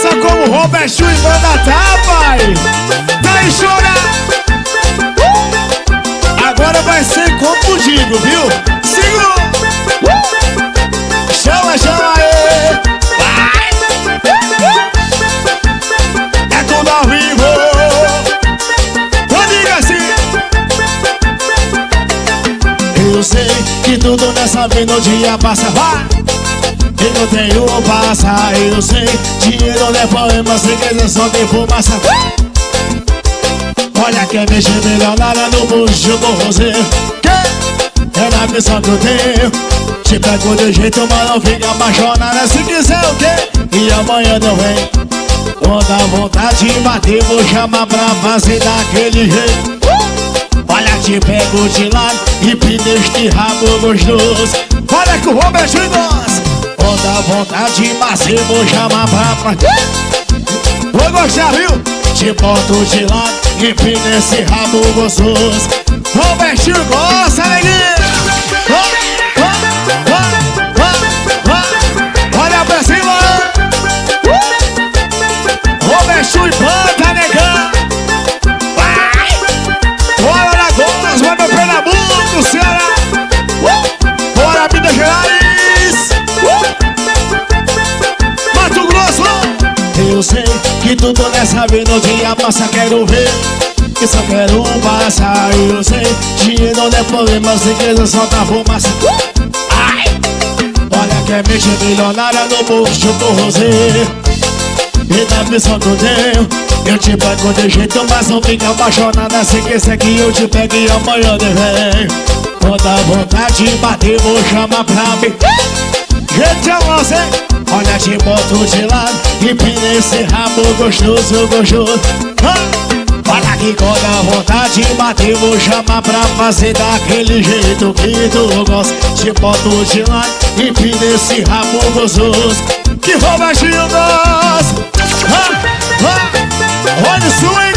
gosta como Robertinho e Banda tá, pai? Vai chorar. Agora vai ser confundido, viu? Segura. Chama, chama aí. Vai. É tudo ao vivo. Então diga assim. Eu sei que tudo nessa vida um dia passa. Vai. Eu não tenho passa, eu sei. Dinheiro não é problema, sem querer só tem fumaça. Olha quem mexe milionária no bucho com você. É na missão que eu tenho. Te pego de jeito, mas não fica apaixonada. Se quiser o quê? E amanhã não vem. Quando a vontade de bater, vou chamar pra fazer daquele jeito. Olha, te pego de lado e pino este rabo gostoso. Olha que o Robertinho gosta. Quando a vontade de bater, vou chamar pra... Vou gostar, viu? Te boto de lado e pino esse rabo gostoso. Robertinho gosta, neguinho. Olha pra cima. Robertinho e Banda, negão. Bora Alagoas, vai meu Pernambuco, Ceará. Bora Minas Gerais. Mato Grosso. Eu sei que tudo nessa vida um dia passa, quero ver. Que só quero passar, eu sei. Dinheiro não é problema, sem querer solta fumaça. Ai! Olha quem mexe milionária no bolso com você. E na missão que eu tenho, eu te pego de jeito, mas não fica apaixonada. Se quiser que eu te pegue e amanhã de vem. Quando a vontade de bater, vou chamar pra mim. Gente, eu você. Olha, te boto de lado e pina esse rabo gostoso, gostoso. Olha que quando a vontade de bater, vou chamar pra fazer daquele jeito que tu gosta. Te boto de lado e pina esse rabo gostoso. Que Robertinho gosta. Olha o swing.